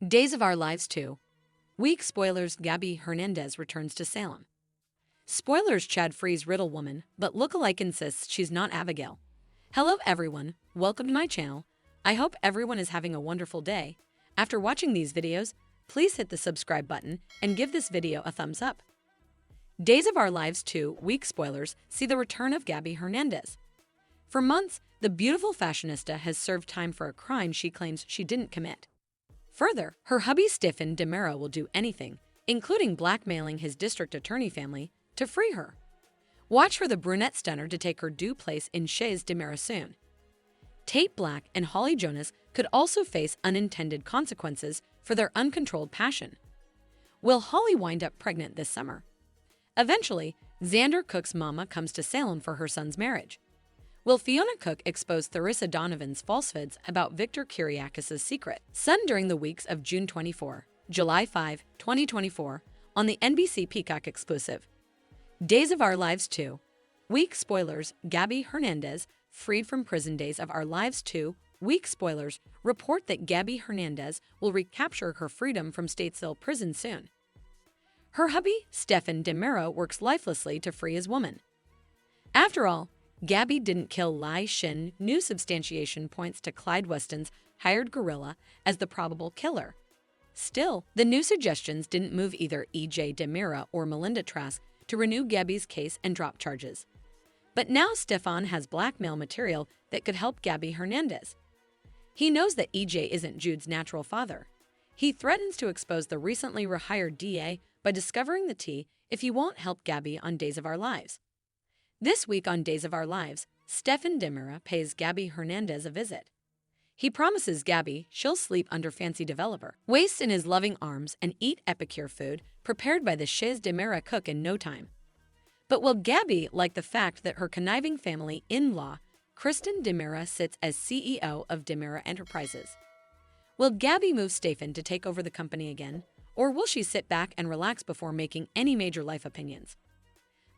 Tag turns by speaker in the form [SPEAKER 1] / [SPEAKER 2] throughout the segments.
[SPEAKER 1] Days of Our Lives 2. Week spoilers. Gabby Hernandez returns to Salem. Spoilers. Chad frees Riddle woman, but lookalike insists she's not Abigail. Hello everyone, welcome to my channel. I hope everyone is having a wonderful day. After watching these videos, please hit the subscribe button and give this video a thumbs up. Days of Our Lives 2 week spoilers see the return of Gabby Hernandez. For months, the beautiful fashionista has served time for a crime she claims she didn't commit. Further, her hubby Stephen DiMera will do anything, including blackmailing his district attorney family, to free her. Watch for the brunette stunner to take her due place in Shays DiMera soon. Tate Black and Holly Jonas could also face unintended consequences for their uncontrolled passion. Will Holly wind up pregnant this summer? Eventually, Xander Cook's mama comes to Salem for her son's marriage. Will Fiona Cook expose Theresa Donovan's falsehoods about Victor Kiriakis' secret son during the weeks of June 24, July 5, 2024, on the NBC Peacock exclusive? Days of Our Lives 2 week spoilers. Gabby Hernandez freed from prison. Days of Our Lives 2 week spoilers report that Gabby Hernandez will recapture her freedom from Statesville prison soon. Her hubby, Stephen DiMera, works lifelessly to free his woman. After all, Gabby didn't kill Lai Shin. New substantiation points to Clyde Weston's hired gorilla as the probable killer. Still, the new suggestions didn't move either E.J. DiMera or Melinda Trask to renew Gabby's case and drop charges. But now Stefan has blackmail material that could help Gabby Hernandez. He knows that E.J. isn't Jude's natural father. He threatens to expose the recently rehired DA by discovering the tea if he won't help Gabby on Days of Our Lives. This week on Days of Our Lives, Stephen DiMera pays Gabby Hernandez a visit. He promises Gabby she'll sleep under fancy developer wastes in his loving arms and eat epicure food prepared by the Shays DiMera cook in no time. But will Gabby like the fact that her conniving family-in-law, Kristen DiMera, sits as CEO of DiMera Enterprises? Will Gabby move Stephen to take over the company again, or will she sit back and relax before making any major life opinions?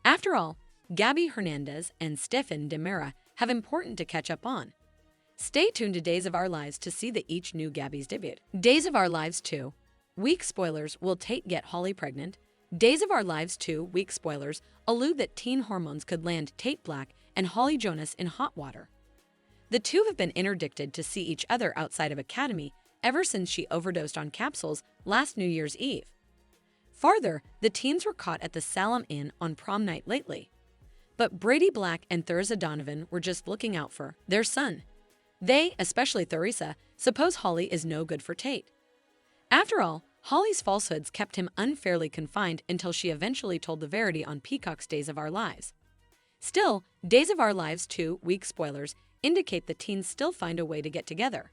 [SPEAKER 1] After all, Gabby Hernandez and Stephen DiMera have important to catch up on. Stay tuned to Days of Our Lives to see the each new Gabby's debut. Days of Our Lives 2 week spoilers. Will Tate get Holly pregnant? Days of Our Lives 2 week spoilers allude that teen hormones could land Tate Black and Holly Jonas in hot water. The two have been interdicted to see each other outside of Academy ever since she overdosed on capsules last New Year's Eve. Farther, the teens were caught at the Salem Inn on prom night lately. But Brady Black and Theresa Donovan were just looking out for their son. They, especially Theresa, suppose Holly is no good for Tate. After all, Holly's falsehoods kept him unfairly confined until she eventually told the verity on Peacock's Days of Our Lives. Still, Days of Our Lives 2 week spoilers indicate the teens still find a way to get together.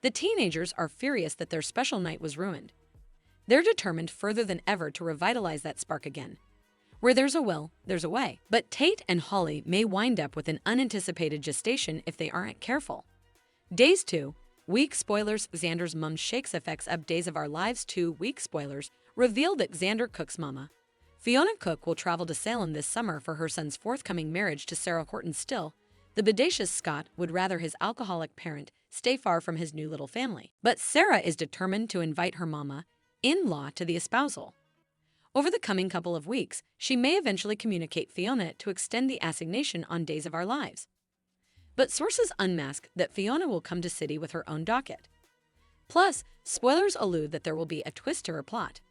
[SPEAKER 1] The teenagers are furious that their special night was ruined. They're determined further than ever to revitalize that spark again. Where there's a will, there's a way. But Tate and Holly may wind up with an unanticipated gestation if they aren't careful. Days 2 week spoilers. Xander's mom shakes. Effects of Days of Our Lives 2 week spoilers reveal that Xander Cook's mama, Fiona Cook, will travel to Salem this summer for her son's forthcoming marriage to Sarah Horton. Still, the bodacious Scott would rather his alcoholic parent stay far from his new little family. But Sarah is determined to invite her mama-in-law to the espousal. Over the coming couple of weeks, she may eventually communicate Fiona to extend the assignation on Days of Our Lives. But sources unmask that Fiona will come to city with her own docket. Plus, spoilers allude that there will be a twist to her plot.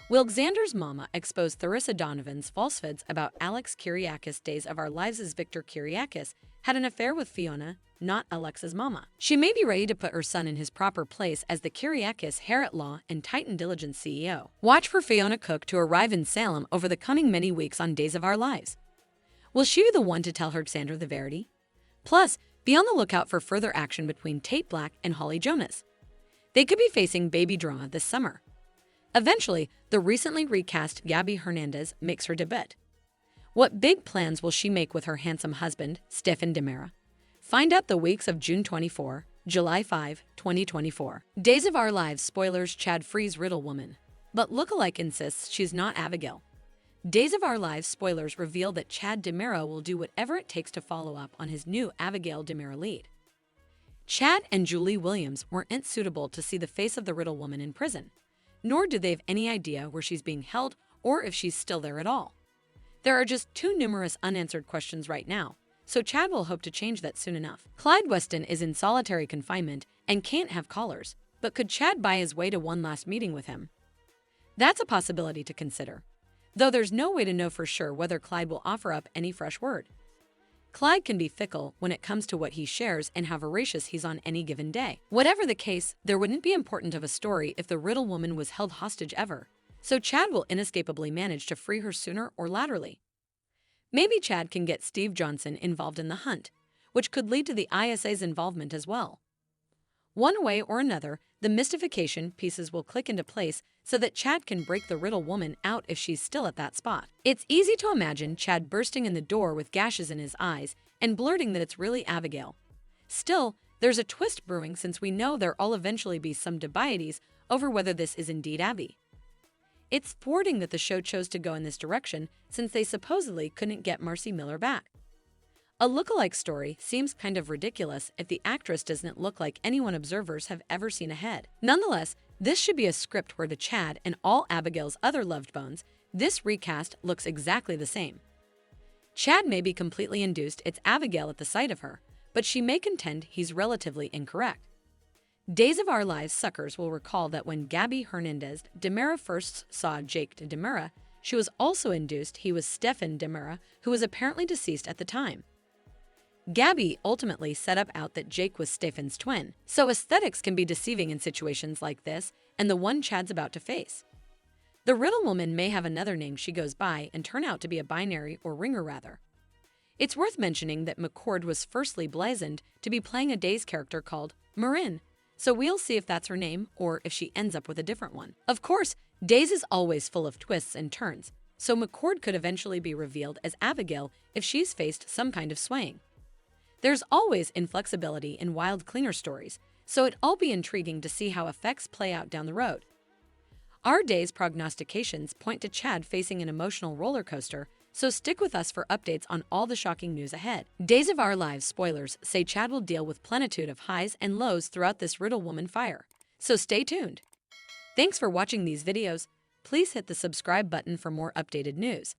[SPEAKER 1] Will Xander's mama expose Theresa Donovan's falsehoods about Alex Kiriakis? Days of Our Lives' Victor Kiriakis had an affair with Fiona, not Alex's mama. She may be ready to put her son in his proper place as the Kiriakis heir-at-law and Titan Diligence CEO. Watch for Fiona Cook to arrive in Salem over the coming many weeks on Days of Our Lives. Will she be the one to tell her Xander the verity? Plus, be on the lookout for further action between Tate Black and Holly Jonas. They could be facing baby drama this summer. Eventually, the recently recast Gabby Hernandez makes her debut. What big plans will she make with her handsome husband, Stephen DiMera? Find out the weeks of June 24, July 5, 2024. Days of Our Lives spoilers. Chad frees Riddle woman, but lookalike insists she's not Abigail. Days of Our Lives spoilers reveal that Chad DiMera will do whatever it takes to follow up on his new Abigail DiMera lead. Chad and Julie Williams weren't suitable to see the face of the Riddle woman in prison, nor do they have any idea where she's being held or if she's still there at all. There are just too numerous unanswered questions right now, so Chad will hope to change that soon enough. Clyde Weston is in solitary confinement and can't have callers, but could Chad buy his way to one last meeting with him? That's a possibility to consider, though there's no way to know for sure whether Clyde will offer up any fresh word. Clyde can be fickle when it comes to what he shares and how voracious he's on any given day. Whatever the case, there wouldn't be important of a story if the Riddle woman was held hostage ever, so Chad will inescapably manage to free her sooner or laterally. Maybe Chad can get Steve Johnson involved in the hunt, which could lead to the ISA's involvement as well. One way or another, the mystification pieces will click into place so that Chad can break the Riddle woman out if she's still at that spot. It's easy to imagine Chad bursting in the door with gashes in his eyes and blurting that it's really Abigail. Still, there's a twist brewing since we know there'll eventually be some debates over whether this is indeed Abby. It's thwarting that the show chose to go in this direction since they supposedly couldn't get Marcy Miller back. A look-alike story seems kind of ridiculous if the actress doesn't look like anyone observers have ever seen ahead. Nonetheless, this should be a script where to Chad and all Abigail's other loved bones, this recast looks exactly the same. Chad may be completely induced it's Abigail at the sight of her, but she may contend he's relatively incorrect. Days of Our Lives suckers will recall that when Gabby Hernandez DeMera first saw Jake DeMera, she was also induced he was Stefan DeMera, who was apparently deceased at the time. Gabby ultimately set up out that Jake was Stefan's twin, so aesthetics can be deceiving in situations like this and the one Chad's about to face. The Riddle woman may have another name she goes by and turn out to be a binary or ringer rather. It's worth mentioning that McCord was firstly blazoned to be playing a Days character called Marin, so we'll see if that's her name or if she ends up with a different one. Of course, Days is always full of twists and turns, so McCord could eventually be revealed as Abigail if she's faced some kind of swaying. There's always inflexibility in wild cleaner stories, so it'll be intriguing to see how effects play out down the road. Our Days prognostications point to Chad facing an emotional roller coaster, so stick with us for updates on all the shocking news ahead. Days of Our Lives spoilers say Chad will deal with plenitude of highs and lows throughout this Riddle woman fire, so stay tuned. Thanks for watching these videos. Please hit the subscribe button for more updated news.